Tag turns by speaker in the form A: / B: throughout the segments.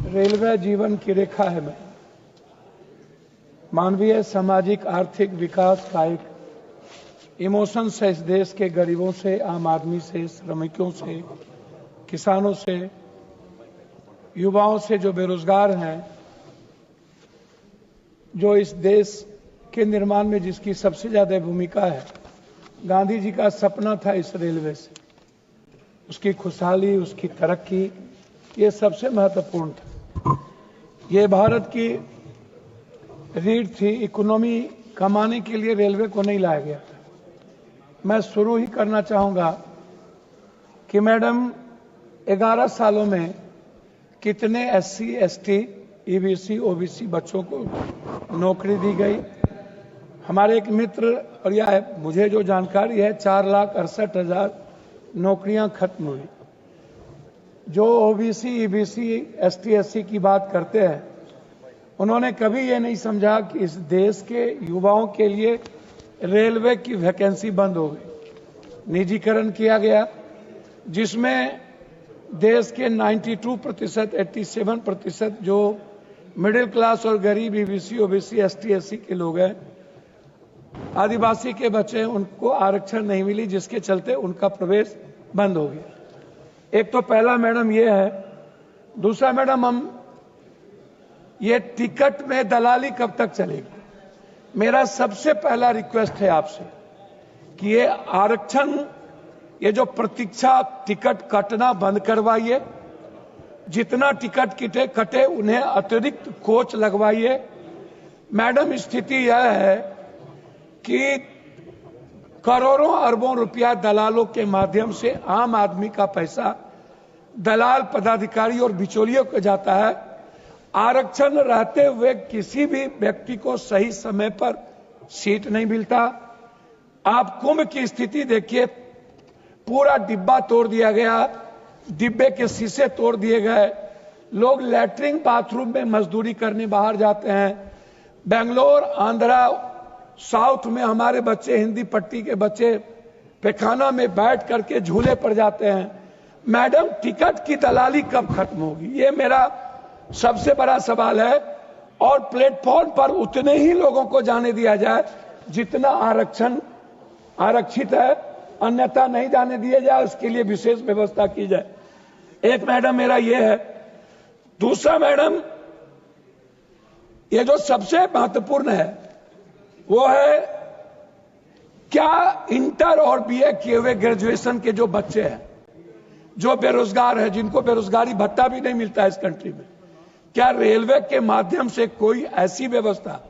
A: Railway जीवन की रेखा है मैं मानवीय सामाजिक आर्थिक विकास का एक इमोशन है। इस देश के गरीबों से, आम आदमी से, श्रमिकों से, किसानों से, युवाओं से, जो बेरोजगार हैं, जो इस देश के निर्माण में जिसकी सबसे ज्यादा भूमिका है। गांधी जी का सपना था इस रेलवे से, उसकी खुशहाली, उसकी तरक्की, ये सबसे महत्वपूर्ण था। ये भारत की रीढ़ थी। इकोनॉमी कमाने के लिए रेलवे को नहीं लाया गया था। मैं शुरू ही करना चाहूंगा कि मैडम 11 सालों में कितने SC, ST, EBC, OBC बच्चों को नौकरी दी गई। हमारे एक मित्र, और यह मुझे जो जानकारी है, 4,68,000 नौकरियां खत्म हुई। जो OBC, EBC, ST, SC की बात करते हैं, उन्होंने कभी ये नहीं समझा कि इस देश के युवाओं के लिए रेलवे की वैकेंसी बंद हो गई। निजीकरण किया गया, जिसमें देश के 92%, 87% जो मिडिल क्लास और गरीब EBC, OBC, ST, SC के लोग हैं, आदिवासी के बच्चे, उनको आरक्षण नहीं मिली, जिसके चलते उनका प्रवेश बंद हो गया। एक तो पहला मैडम ये है। दूसरा मैडम, हम ये टिकट में दलाली कब तक चलेगी? मेरा सबसे पहला रिक्वेस्ट है आपसे कि ये आरक्षण, ये जो प्रतीक्षा टिकट कटना बंद करवाइए। जितना टिकट कटे उन्हें अतिरिक्त कोच लगवाइए। मैडम, स्थिति यह है कि करोड़ों अरबों रुपया दलालों के माध्यम से आम आदमी का पैसा दलाल, पदाधिकारी और बिचौलियों को जाता है। आरक्षण रहते हुए किसी भी व्यक्ति को सही समय पर सीट नहीं मिलता। आप कुंभ की स्थिति देखिए, पूरा डिब्बा तोड़ दिया गया, डिब्बे के शीशे तोड़ दिए गए। लोग लैट्रिन बाथरूम में मजदूरी करने बाहर जाते हैं। बेंगलोर, आंध्रा, साउथ में हमारे बच्चे, हिंदी पट्टी के बच्चे पैखाना में बैठ करके झूले पर जाते हैं। मैडम, टिकट की दलाली कब खत्म होगी? ये मेरा सबसे बड़ा सवाल है। और प्लेटफॉर्म पर उतने ही लोगों को जाने दिया जाए जितना आरक्षित है, अन्यथा नहीं जाने दिया जाए, उसके लिए विशेष व्यवस्था की जाए। एक मैडम मेरा ये है। दूसरा मैडम, ये जो सबसे महत्वपूर्ण है वो है, क्या इंटर और BA किए हुए ग्रेजुएशन के जो बच्चे हैं, जो बेरोजगार है, जिनको बेरोजगारी भत्ता भी नहीं मिलता है इस कंट्री में, क्या रेलवे के माध्यम से कोई ऐसी व्यवस्था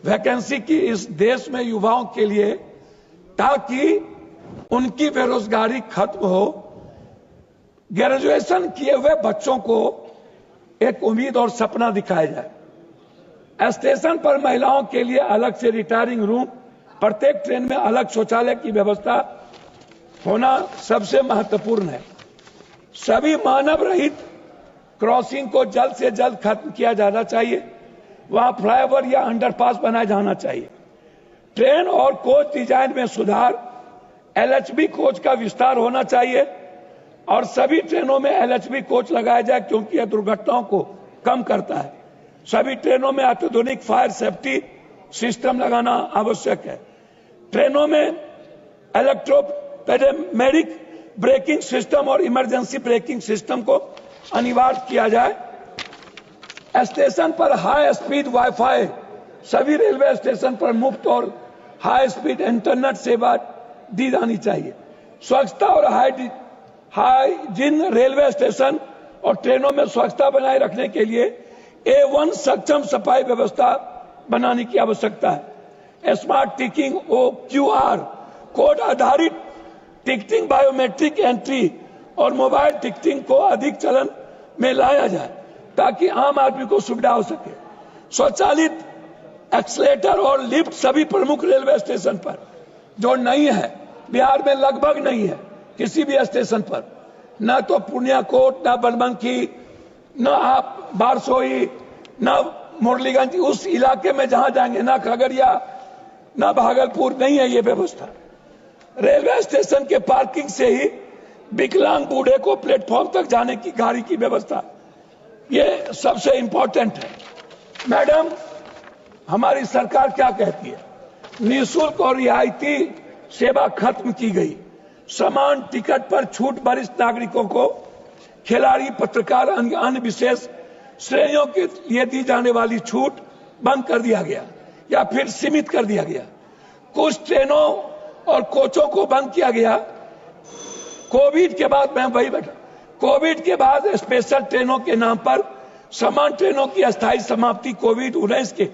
A: वैकेंसी की इस देश में युवाओं के लिए, ताकि उनकी बेरोजगारी खत्म हो? ग्रेजुएशन किए हुए बच्चों को एक उम्मीद और सपना दिखाया जाए। स्टेशन पर महिलाओं के लिए अलग से रिटायरिंग रूम, प्रत्येक ट्रेन में अलग शौचालय की व्यवस्था होना सबसे महत्वपूर्ण है। सभी मानव रहित क्रॉसिंग को जल्द से जल्द खत्म किया जाना चाहिए। वहां फ्लाईओवर या अंडरपास बनाया जाना चाहिए। ट्रेन और कोच डिजाइन में सुधार, LHB कोच का विस्तार होना चाहिए और सभी ट्रेनों में LHB कोच लगाया जाए, क्योंकि यह दुर्घटनाओं को कम करता है। सभी ट्रेनों में अत्याधुनिक फायर सेफ्टी सिस्टम लगाना आवश्यक है। ट्रेनों में इलेक्ट्रोपेडेमेरिक ब्रेकिंग सिस्टम और इमरजेंसी ब्रेकिंग सिस्टम को अनिवार्य किया जाए। स्टेशन पर हाई स्पीड वाईफाई, सभी रेलवे स्टेशन पर मुफ्त और हाई स्पीड इंटरनेट सेवा दी जानी चाहिए। स्वच्छता और हाइजीन, रेलवे स्टेशन और ट्रेनों में स्वच्छता बनाए रखने के लिए A1 सक्षम सफाई व्यवस्था बनाने की आवश्यकता है। स्मार्ट टिकटिंग, QR कोड आधारित टिकटिंग, बायोमेट्रिक एंट्री और मोबाइल टिकटिंग को अधिक चलन में लाया जाए, ताकि आम आदमी को सुविधा हो सके। स्वचालित एक्सलेटर और लिफ्ट सभी प्रमुख रेलवे स्टेशन पर, जो नहीं है, बिहार में लगभग नहीं है किसी भी स्टेशन पर, न तो पूर्णिया कोट, न बनबनखी, न आप बारसोई, न मुरलीगंज, उस इलाके में जहां जाएंगे, न खगड़िया, न भागलपुर, नहीं है ये व्यवस्था। रेलवे स्टेशन के पार्किंग से ही विकलांग बूढ़े को प्लेटफॉर्म तक जाने की गाड़ी की व्यवस्था ये सबसे इंपॉर्टेंट है। मैडम, हमारी सरकार क्या कहती है? निःशुल्क और रियायती सेवा खत्म की गई, समान टिकट पर छूट वरिष्ठ नागरिकों को, खिलाड़ी, पत्रकार, अन्य विशेष श्रेणियों के लिए दी जाने वाली छूट बंद कर दिया गया या फिर सीमित कर दिया गया। कुछ ट्रेनों और कोचों को बंद किया गया। कोविड के बाद, मैं वही बैठा, कोविड के बाद स्पेशल ट्रेनों के नाम पर समान ट्रेनों की अस्थायी समाप्ति। कोविड-19 के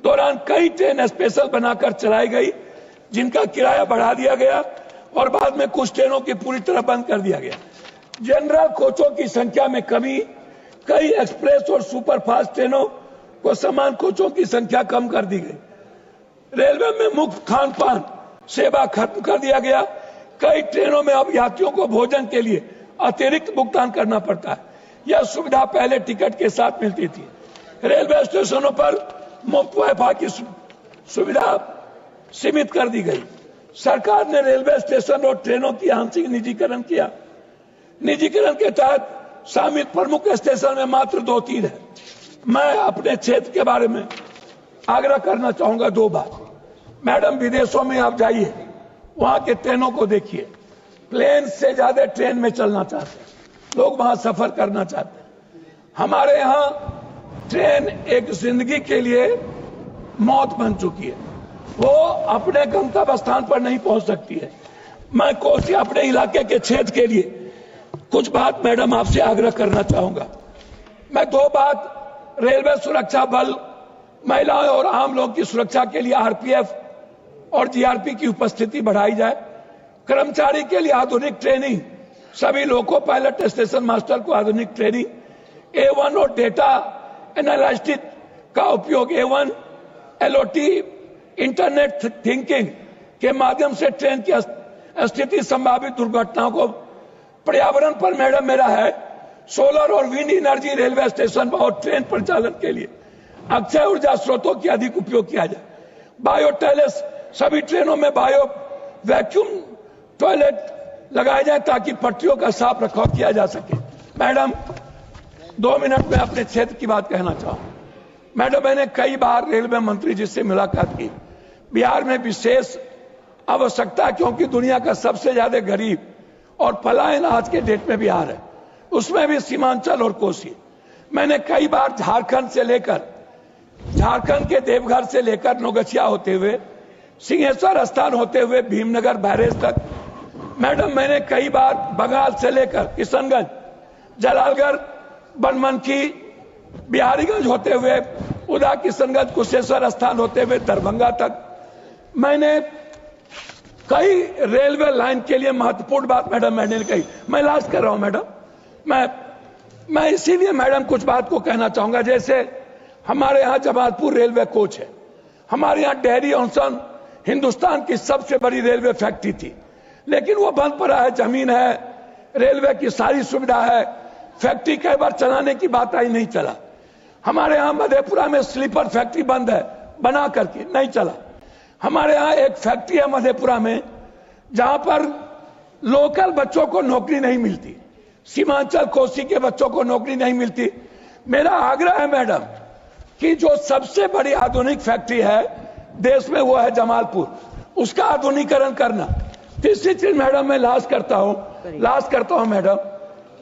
A: दौरान कई ट्रेन स्पेशल बनाकर चलाई गई, जिनका किराया बढ़ा दिया गया और बाद में कुछ ट्रेनों की पूरी तरह बंद कर दिया गया। जनरल कोचों की संख्या में कमी, कई एक्सप्रेस और सुपरफास्ट ट्रेनों को समान कोचों की संख्या कम कर दी गई। रेलवे में मुफ्त खान पान सेवा खत्म कर दिया गया। कई ट्रेनों में अब यात्रियों को भोजन के लिए अतिरिक्त भुगतान करना पड़ता है। यह सुविधा पहले टिकट के साथ मिलती थी। रेलवे स्टेशनों पर मुफ्त वाईफाई की सुविधा सीमित कर दी गई। सरकार ने रेलवे स्टेशन और ट्रेनों की आंशिक निजीकरण किया। निजीकरण के तहत शामिल प्रमुख स्टेशन में मात्र 2-3 है। मैं अपने क्षेत्र के बारे में आग्रह करना चाहूंगा 2 बात। मैडम, विदेशों में आप जाइए, वहां के ट्रेनों को देखिए, प्लेन से ज्यादा ट्रेन में चलना चाहते हैं लोग, वहां सफर करना चाहते हैं। हमारे यहाँ ट्रेन एक जिंदगी के लिए मौत बन चुकी है, वो अपने गंतव्य स्थान पर नहीं पहुंच सकती है। मैं कोसी अपने इलाके के क्षेत्र के लिए कुछ बात मैडम आपसे आग्रह करना चाहूंगा। मैं 2 बात, रेलवे सुरक्षा बल, महिलाओं और आम लोगों की सुरक्षा के लिए आरपीएफ और जीआरपी की उपस्थिति बढ़ाई जाए। कर्मचारी के लिए आधुनिक ट्रेनिंग, सभी लोको पायलट, स्टेशन मास्टर को आधुनिक ट्रेनिंग, A1 और डेटा एनालिटिक्स का उपयोग, A1 LOT इंटरनेट थिंकिंग के माध्यम से ट्रेन की स्थिति, संभावित दुर्घटनाओं को। पर्यावरण पर मैडम मेरा है, सोलर और विंड एनर्जी रेलवे स्टेशन और ट्रेन परिचालन के लिए अक्षय ऊर्जा स्रोतों की अधिक उपयोग किया जाए। बायो टॉयलेट, सभी ट्रेनों में बायो वैक्यूम टॉयलेट लगाए जाए ताकि पटरियों का साफ रखरखाव किया जा सके। मैडम, 2 मिनट में अपने क्षेत्र की बात कहना चाहूंगा। मैडम, मैंने कई बार रेलवे मंत्री जी से मुलाकात की। बिहार में विशेष आवश्यकता, क्योंकि दुनिया का सबसे ज्यादा गरीब और पलायन आज के डेट में बिहार है, उसमें भी सीमांचल और कोसी। मैंने कई बार झारखंड के देवघर से लेकर नौगछिया होते हुए, सिंहेश्वर स्थान होते हुए भीमनगर बैरेज तक, मैडम मैंने कई बार बंगाल से लेकर किशनगंज, जलालगढ़, बनमनखी, बिहारीगंज होते हुए उदा, किशनगंज, कुशेश्वर स्थान होते हुए दरभंगा तक, मैंने कई रेलवे लाइन के लिए महत्वपूर्ण बात मैडम मैंने कही। मैं लास्ट कर रहा हूं मैडम, मैं इसीलिए मैडम कुछ बात को कहना चाहूंगा। जैसे हमारे यहाँ जमालपुर रेलवे कोच है, हमारे यहाँ डेहरी ऑनसन हिंदुस्तान की सबसे बड़ी रेलवे फैक्ट्री थी, लेकिन वो बंद पड़ा है। जमीन है, रेलवे की सारी सुविधा है, फैक्ट्री कई बार चलाने की बात आई, नहीं चला। हमारे यहाँ मधेपुरा में स्लीपर फैक्ट्री बंद है, बना करके नहीं चला। हमारे यहाँ एक फैक्ट्री है मधेपुरा में, जहां पर लोकल बच्चों को नौकरी नहीं मिलती, सीमांचल कोसी के बच्चों को नौकरी नहीं मिलती। मेरा आग्रह है मैडम कि जो सबसे बड़ी आधुनिक फैक्ट्री है देश में, वो है जमालपुर, उसका आधुनिकीकरण करना। तीसरी चीज मैडम, मैं लास्ट करता हूं मैडम,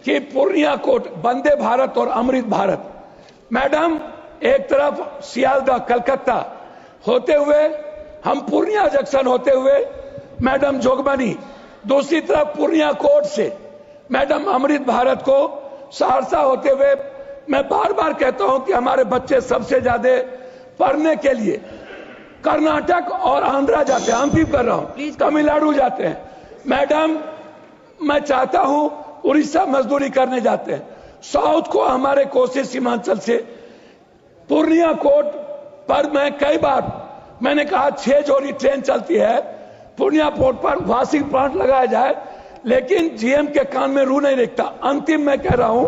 A: कि पूर्णिया कोट, वंदे भारत और अमृत भारत। मैडम, एक तरफ सियालदह कलकत्ता होते हुए, हम पूर्णिया जंक्शन होते हुए मैडम जोगबनी, दूसरी तरफ पूर्णिया कोट से मैडम अमृत भारत को सहरसा होते हुए। मैं बार बार कहता हूं कि हमारे बच्चे सबसे ज्यादा पढ़ने के लिए कर्नाटक और आंध्रा जाते हैं, अंतिम कर रहा हूं, तमिलनाडु जाते हैं। मैडम, मैं चाहता हूं उड़ीसा मजदूरी करने जाते हैं। साउथ को हमारे कोसी सीमांचल से पूर्णिया कोट पर मैं कई बार मैंने कहा 6 जोड़ी ट्रेन चलती है, पूर्णिया पोर्ट पर वॉशिंग प्लांट लगाया जाए, लेकिन जीएम के कान में रू नहीं दिखता। अंतिम मैं कह रहा हूं,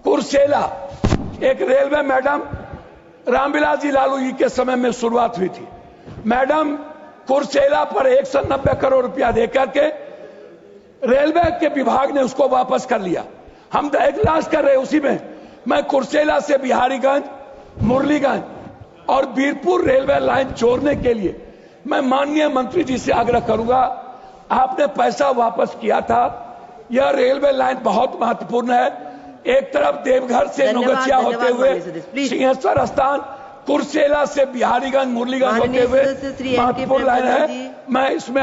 A: कुर्सेला एक रेलवे मैडम रामविलास जी लालू जी के समय में शुरुआत हुई थी। मैडम, कुर्सेला पर 190 करोड़ रुपया देकर के रेलवे के विभाग ने उसको वापस कर लिया। हम एक लाश कर रहे उसी में, मैं कुर्सेला से बिहारीगंज, मुरलीगंज और बीरपुर रेलवे लाइन जोड़ने के लिए मैं माननीय मंत्री जी से आग्रह करूंगा, आपने पैसा वापस किया था। यह रेलवे लाइन बहुत महत्वपूर्ण है। एक तरफ देवघर से नौगछिया होते हुए सिंहेश्वर स्थान, कुर्सेला से बिहारीगंज, मुरलीगंज होते हुए महत्वपूर्ण लाइन है। मैं इसमें